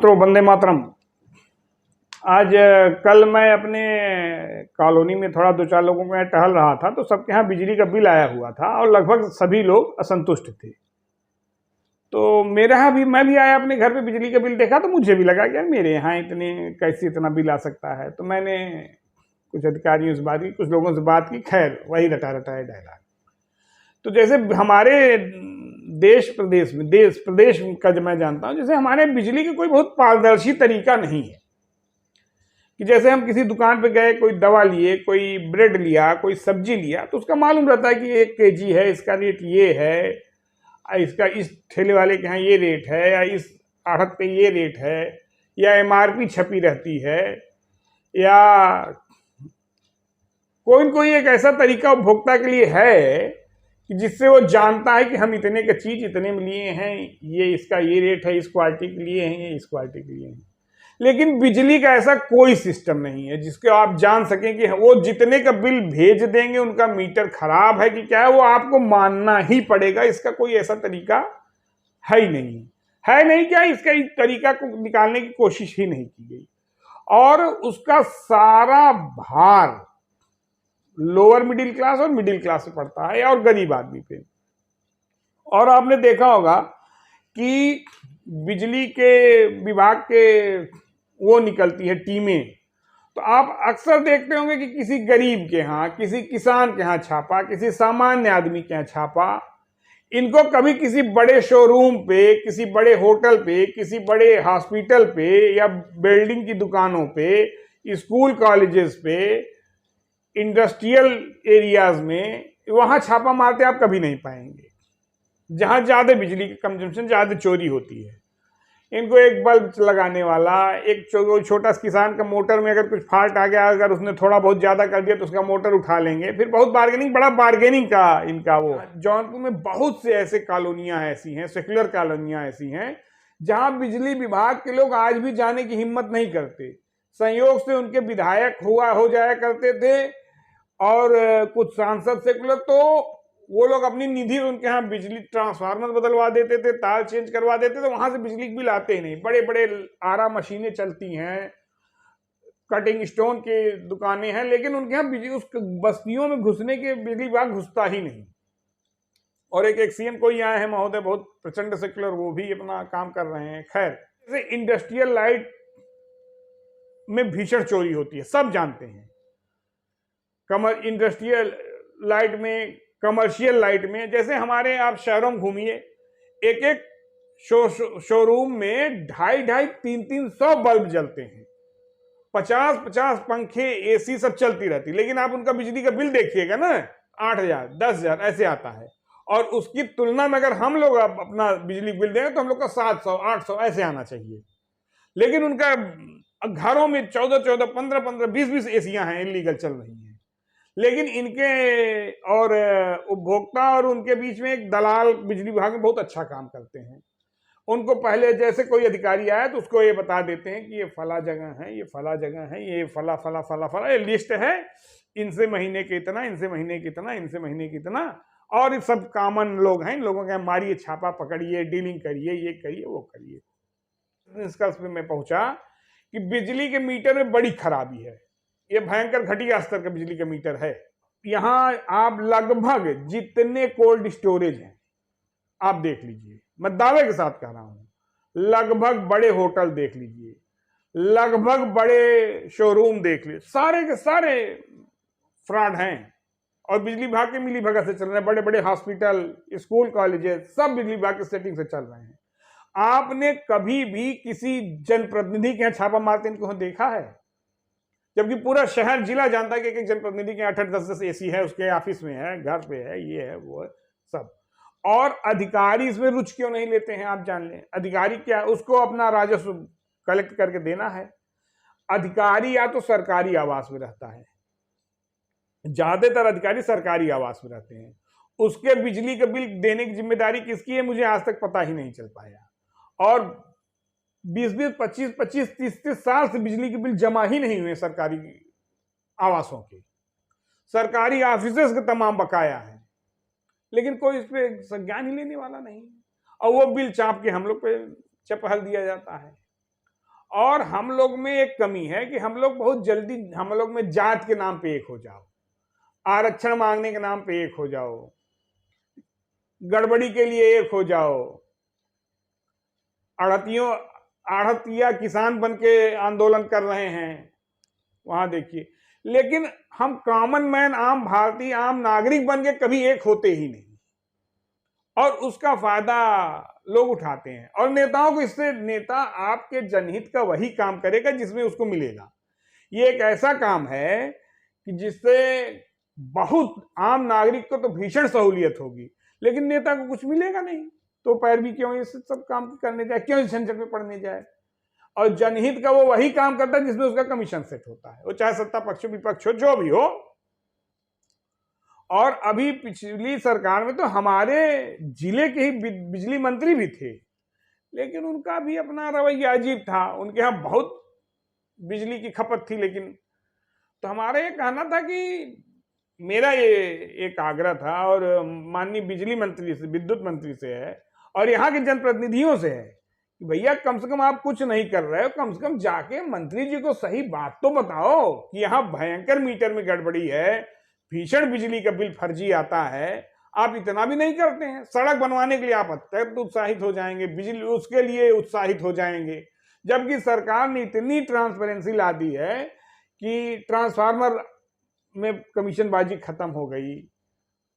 मित्रों, वंदे मातरम। आज कल मैं अपने कॉलोनी में थोड़ा दो चार लोगों के यहाँ टहल रहा था, तो सबके यहाँ बिजली का बिल आया हुआ था और लगभग सभी लोग असंतुष्ट थे। तो मेरे यहाँ भी, मैं भी आया अपने घर पे, बिजली का बिल देखा तो मुझे भी लगा कि यार मेरे यहाँ कैसे इतना बिल आ सकता है। तो मैंने कुछ अधिकारियों से बात की, कुछ लोगों से बात की, खैर वही रटा रटाया डायलॉग। तो जैसे हमारे देश प्रदेश का जो मैं जानता हूँ, जैसे हमारे बिजली का कोई बहुत पारदर्शी तरीका नहीं है कि जैसे हम किसी दुकान पे गए, कोई दवा लिए, कोई ब्रेड लिया, कोई सब्जी लिया, तो उसका मालूम रहता है कि 1 kg है, इसका रेट ये है, इसका इस ठेले वाले के यहाँ ये रेट है, या इस आढ़त पे ये रेट है, या MRP छपी रहती है, या कोई न कोई एक ऐसा तरीका उपभोक्ता के लिए है कि जिससे वो जानता है कि हम इतने का चीज इतने में लिए हैं, ये इसका ये रेट है, इस क्वालिटी के लिए हैं, ये इस क्वालिटी के लिए हैं। लेकिन बिजली का ऐसा कोई सिस्टम नहीं है जिसके आप जान सकें कि वो जितने का बिल भेज देंगे उनका मीटर खराब है कि क्या है, वो आपको मानना ही पड़ेगा। इसका कोई ऐसा तरीका है ही नहीं, है नहीं। क्या इसका इस तरीका को निकालने की कोशिश ही नहीं की गई, और उसका सारा भार लोअर मिडिल क्लास और मिडिल क्लास पे पड़ता है, और गरीब आदमी पे। और आपने देखा होगा कि बिजली के विभाग के वो निकलती है टीमें, तो आप अक्सर देखते होंगे कि किसी गरीब के यहाँ, किसी किसान के यहाँ छापा, किसी सामान्य आदमी के यहाँ छापा। इनको कभी किसी बड़े शोरूम पे, किसी बड़े होटल पे, किसी बड़े हॉस्पिटल पे, या बिल्डिंग की दुकानों पे, स्कूल कॉलेजेस पे, इंडस्ट्रियल एरियाज में, वहां छापा मारते आप कभी नहीं पाएंगे, जहां ज्यादा बिजली की कंजम्पशन, ज्यादा चोरी होती है। इनको एक बल्ब लगाने वाला, एक छोटा किसान का मोटर में अगर कुछ फॉल्ट आ गया, अगर उसने थोड़ा बहुत ज्यादा कर दिया तो उसका मोटर उठा लेंगे, फिर बहुत बार्गेनिंग, बड़ा बार्गेनिंग का इनका वो। जौनपुर में बहुत से ऐसे कॉलोनियां ऐसी हैं, सेक्युलर कॉलोनियां ऐसी हैं, जहां बिजली विभाग के लोग आज भी जाने की हिम्मत नहीं करते। संयोग से उनके विधायक हो जाया करते थे, और कुछ सांसद सेकुलर, तो वो लोग अपनी निधि उनके यहाँ बिजली ट्रांसफार्मर बदलवा देते थे, तार चेंज करवा देते थे, तो वहां से बिजली के बिल आते ही नहीं। बड़े बड़े आरा मशीनें चलती हैं, कटिंग स्टोन की दुकानें हैं, लेकिन उनके यहाँ बिजली, उस बस्तियों में घुसने के बिजली विभाग घुसता ही नहीं। और एक CM कोई आए हैं महोदय, बहुत प्रचंड सेकुलर, वो भी अपना काम कर रहे हैं। खैर, जैसे इंडस्ट्रियल लाइट में भीषण चोरी होती है, सब जानते हैं। इंडस्ट्रियल लाइट में, कमर्शियल लाइट में, जैसे हमारे आप शहरों में घूमिए, एक एक शोरूम में 250-300 बल्ब जलते हैं, 50-50 पंखे, AC सब चलती रहती, लेकिन आप उनका बिजली का बिल देखिएगा ना, 8,000 10,000 ऐसे आता है। और उसकी तुलना में अगर हम लोग अपना बिजली बिल देंगे तो हम लोग का 700 800 ऐसे आना चाहिए। लेकिन उनका घरों में 14-14 15-15 20-20 एसियां हैं, इलीगल चल रही हैं। लेकिन इनके और उपभोक्ता और उनके बीच में एक दलाल बिजली विभाग में बहुत अच्छा काम करते हैं। उनको पहले जैसे कोई अधिकारी आया तो उसको ये बता देते हैं कि ये फला जगह है, ये फला जगह है, ये फला फला फला फला, ये लिस्ट है, इनसे महीने के इतना, इनसे महीने के इतना, इनसे महीने के इतना। और ये सब कॉमन लोग हैं, इन लोगों के मारिए छापा, पकड़िए, डीलिंग करिए, ये करिए, वो करिए। निष्कर्ष पे मैं पहुंचा कि बिजली के मीटर में बड़ी खराबी है। ये भयंकर घटिया स्तर का बिजली का मीटर है। यहां आप लगभग जितने कोल्ड स्टोरेज हैं आप देख लीजिए, मैं दावे के साथ कह रहा हूं, लगभग बड़े होटल देख लीजिए, लगभग बड़े शोरूम देख लीजिए, सारे के सारे फ्रॉड हैं, और बिजली विभाग के मिली भगत से चल रहे हैं। बड़े बड़े हॉस्पिटल, स्कूल, कॉलेजेस सब बिजली विभाग की सेटिंग से चल रहे हैं। आपने कभी भी किसी जनप्रतिनिधि के यहाँ छापा मारते इनको देखा है? जबकि पूरा शहर जिला जानता है कि एक जनप्रतिनिधि के 8-10 AC है, उसके ऑफिस में है, घर पे है, ये है, वो है, सब। और अधिकारी इसमें रुचि क्यों नहीं लेते हैं, आप जान लें। अधिकारी क्या, उसको अपना राजस्व कलेक्ट करके देना है। अधिकारी या तो सरकारी आवास में रहता है, ज्यादातर अधिकारी सरकारी आवास में रहते हैं, उसके बिजली का बिल देने की जिम्मेदारी किसकी है मुझे आज तक पता ही नहीं चल पाया। और 20-20, 25-25, 30-30 साल से बिजली के बिल जमा ही नहीं हुए सरकारी आवासों के। सरकारी ऑफिसेस के तमाम बकाया है, लेकिन कोई इस पे संज्ञान ही लेने वाला नहीं, और वो बिल चाप के हम लोग पे चपहल दिया जाता है। और हम लोग में एक कमी है कि हम लोग बहुत जल्दी, हम लोग में जात के नाम पे एक हो जाओ, आरक्षण मांगने के नाम पे एक हो जाओ, गड़बड़ी के लिए एक हो जाओ, आढ़तिया किसान बन के आंदोलन कर रहे हैं वहां देखिए। लेकिन हम कॉमन मैन, आम भारतीय, आम नागरिक बन के कभी एक होते ही नहीं, और उसका फायदा लोग उठाते हैं। और नेताओं को इससे, नेता आपके जनहित का वही काम करेगा जिसमें उसको मिलेगा। ये एक ऐसा काम है कि जिससे बहुत आम नागरिक को तो भीषण सहूलियत होगी, लेकिन नेता को कुछ मिलेगा नहीं, तो पैरवी क्यों ये सब काम करने जाए, क्यों इस झंझट में पड़ने जाए। और जनहित का वो वही काम करता है जिसमें उसका कमीशन सेट होता है, वो चाहे सत्ता पक्ष विपक्ष हो, जो भी हो। और अभी पिछली सरकार में तो हमारे जिले के ही बिजली मंत्री भी थे, लेकिन उनका भी अपना रवैया अजीब था। उनके यहाँ बहुत बिजली की खपत थी, लेकिन तो हमारा ये कहना था कि मेरा ये एक आग्रह था, और माननीय बिजली मंत्री से, विद्युत मंत्री से है, और यहाँ के जनप्रतिनिधियों से है कि भैया कम से कम आप कुछ नहीं कर रहे हो, कम से कम जाके मंत्री जी को सही बात तो बताओ कि यहाँ भयंकर मीटर में गड़बड़ी है, भीषण बिजली का बिल फर्जी आता है। आप इतना भी नहीं करते हैं। सड़क बनवाने के लिए आप अत्यंत उत्साहित हो जाएंगे, बिजली उसके लिए उत्साहित हो जाएंगे, जबकि सरकार ने इतनी ट्रांसपेरेंसी ला दी है कि ट्रांसफार्मर में कमीशनबाजी खत्म हो गई,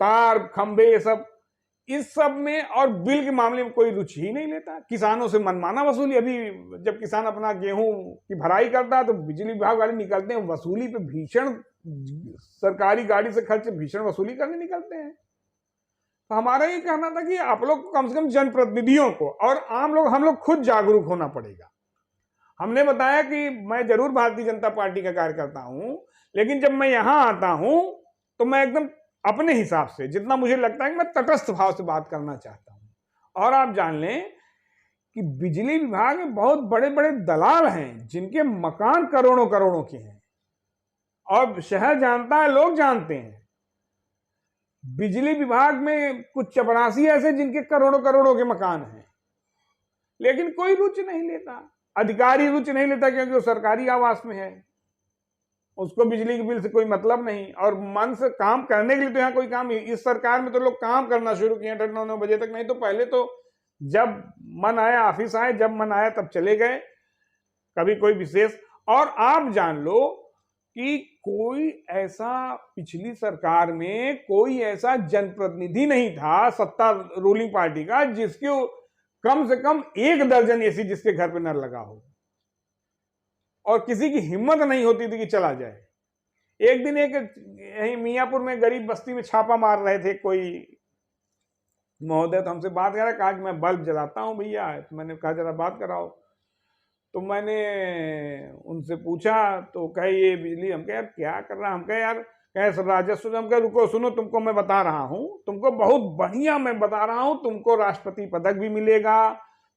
तार खंबे ये सब, इस सब में, और बिल के मामले में कोई रुचि ही नहीं लेता। किसानों से मनमाना वसूली। अभी जब किसान अपना गेहूं की भराई करता है तो बिजली विभाग वाले निकलते हैं वसूली पे, भीषण, सरकारी गाड़ी से खर्च भीषण वसूली करने निकलते हैं। तो हमारा ये कहना था कि आप लोग कम से कम जनप्रतिनिधियों को और आम लोग, हम लोग खुद जागरूक होना पड़ेगा। हमने बताया कि मैं जरूर भारतीय जनता पार्टी का कार्यकर्ता हूं, लेकिन जब मैं यहां आता हूं तो मैं एकदम अपने हिसाब से, जितना मुझे लगता है कि मैं तटस्थ भाव से बात करना चाहता हूं। और आप जान लें कि बिजली विभाग में बहुत बड़े बड़े दलाल हैं जिनके मकान करोड़ों करोड़ों के हैं, और शहर जानता है, लोग जानते हैं। बिजली विभाग में कुछ चपरासी ऐसे जिनके करोड़ों करोड़ों के मकान हैं, लेकिन कोई रुचि नहीं लेता, अधिकारी रुचि नहीं लेता, क्योंकि वो सरकारी आवास में है, उसको बिजली के बिल से कोई मतलब नहीं। और मन से काम करने के लिए तो यहाँ कोई काम, इस सरकार में तो लोग काम करना शुरू किए 8-9 बजे तक, नहीं तो पहले तो जब मन आया ऑफिस आए, जब मन आया तब चले गए, कभी कोई विशेष। और आप जान लो कि कोई ऐसा, पिछली सरकार में कोई ऐसा जनप्रतिनिधि नहीं था सत्ता रूलिंग पार्टी का जिसके कम से कम 1 दर्जन एसी जिसके घर पे न लगा हो, और किसी की हिम्मत नहीं होती थी कि चला जाए। एक दिन एक यहीं मियापुर में गरीब बस्ती में छापा मार रहे थे कोई महोदय, तो हमसे बात करा, कहा कि मैं बल्ब जलाता हूं भैया। तो मैंने कहा जरा बात कराओ। तो मैंने उनसे पूछा, तो कहे ये बिजली। हम कहे यार क्या कर रहा है? हम कहे यार, कहे राजस्व। हम कहे रुको सुनो, तुमको मैं बता रहा हूं, तुमको बहुत बढ़िया मैं बता रहा हूं, तुमको राष्ट्रपति पदक भी मिलेगा,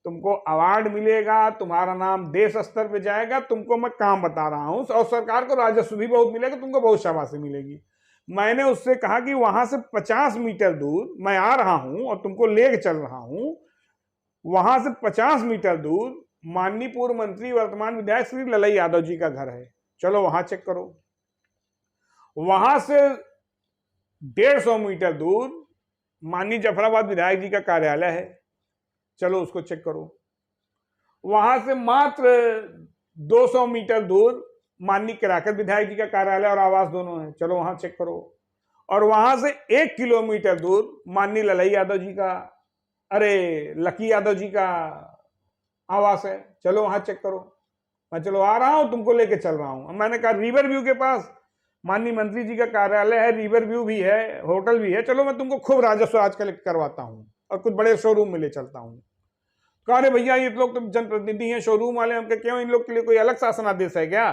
तुमको अवार्ड मिलेगा, तुम्हारा नाम देश स्तर पे जाएगा, तुमको मैं काम बता रहा हूं, और सरकार को राजस्व भी बहुत मिलेगा, तुमको बहुत शाबाशी मिलेगी। मैंने उससे कहा कि वहां से 50 मीटर दूर मैं आ रहा हूं और तुमको लेके चल रहा हूं, वहां से 50 मीटर दूर माननीय पूर्व मंत्री वर्तमान विधायक श्री ललई यादव जी का घर है, चलो वहां चेक करो। वहां से 150 मीटर दूर माननीय जफराबाद विधायक जी का कार्यालय है, चलो उसको चेक करो। वहां से मात्र 200 मीटर दूर माननीय केराकर विधायक जी का कार्यालय और आवास दोनों है, चलो वहां चेक करो। और वहां से 1 किलोमीटर दूर माननीय ललई यादव जी का, अरे लकी यादव जी का आवास है, चलो वहां चेक करो। मैं चलो आ रहा हूं, तुमको लेके चल रहा हूं। मैंने कहा रिवर व्यू के पास माननीय मंत्री जी का कार्यालय है, रिवर व्यू भी है, होटल भी है, चलो मैं तुमको खूब राजस्व आज कलेक्ट करवाता हूं और कुछ बड़े शोरूम में ले चलता हूं। कहा अरे भैया ये लोग तो जनप्रतिनिधि हैं, शोरूम वाले। हम क्यों, इन लोग के लिए कोई अलग शासनादेश है क्या?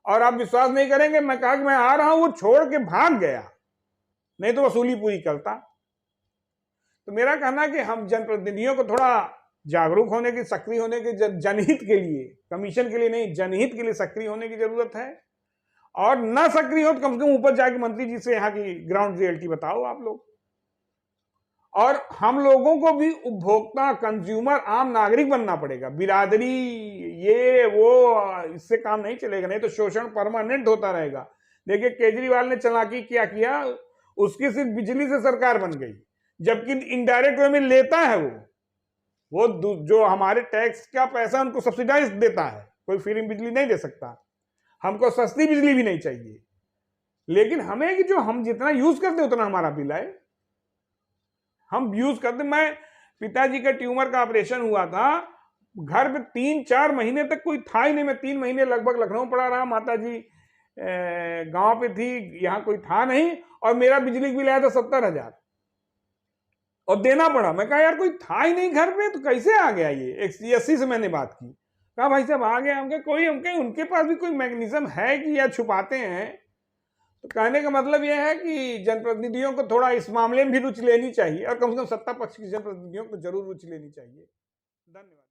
और आप विश्वास नहीं करेंगे, मैं कहा कि मैं आ रहा हूं, वो छोड़ के भाग गया, नहीं तो वसूली पूरी करता। तो मेरा कहना है कि हम जनप्रतिनिधियों को थोड़ा जागरूक होने की, सक्रिय होने की, जनहित के लिए, कमीशन के लिए नहीं, जनहित के लिए सक्रिय होने की जरूरत है। और न सक्रिय हो तो कम से कम ऊपर जाके मंत्री जी से यहाँ की ग्राउंड रियलिटी बताओ आप लोग। और हम लोगों को भी उपभोक्ता, कंज्यूमर, आम नागरिक बनना पड़ेगा। बिरादरी ये वो इससे काम नहीं चलेगा, नहीं तो शोषण परमानेंट होता रहेगा। देखिए केजरीवाल ने चालाकी क्या किया, उसकी सिर्फ बिजली से सरकार बन गई, जबकि इनडायरेक्ट वे में लेता है वो जो हमारे टैक्स का पैसा उनको सब्सिडाइज देता है, कोई फ्री बिजली नहीं दे सकता। हमको सस्ती बिजली भी नहीं चाहिए, लेकिन हमें कि जो हम जितना यूज करते उतना हमारा बिल आए, हम यूज करते। मैं पिताजी का ट्यूमर का ऑपरेशन हुआ था, घर में 3-4 महीने तक कोई था ही नहीं। मैं 3 महीने लगभग लखनऊ पड़ा रहा, माता जी गांव पे थी, यहाँ कोई था नहीं, और मेरा बिजली बिल आया था 70,000 और देना पड़ा। मैं कहा यार कोई था ही नहीं घर पे, तो कैसे आ गया ये? 180 से मैंने बात की, कहा भाई साहब आ गया। हमके कोई उनके पास भी कोई मैकेनिज्म है कि या छुपाते हैं? तो कहने का मतलब यह है कि जनप्रतिनिधियों को थोड़ा इस मामले में भी रुचि लेनी चाहिए, और कम से कम सत्ता पक्ष की जनप्रतिनिधियों को जरूर रुचि लेनी चाहिए। धन्यवाद।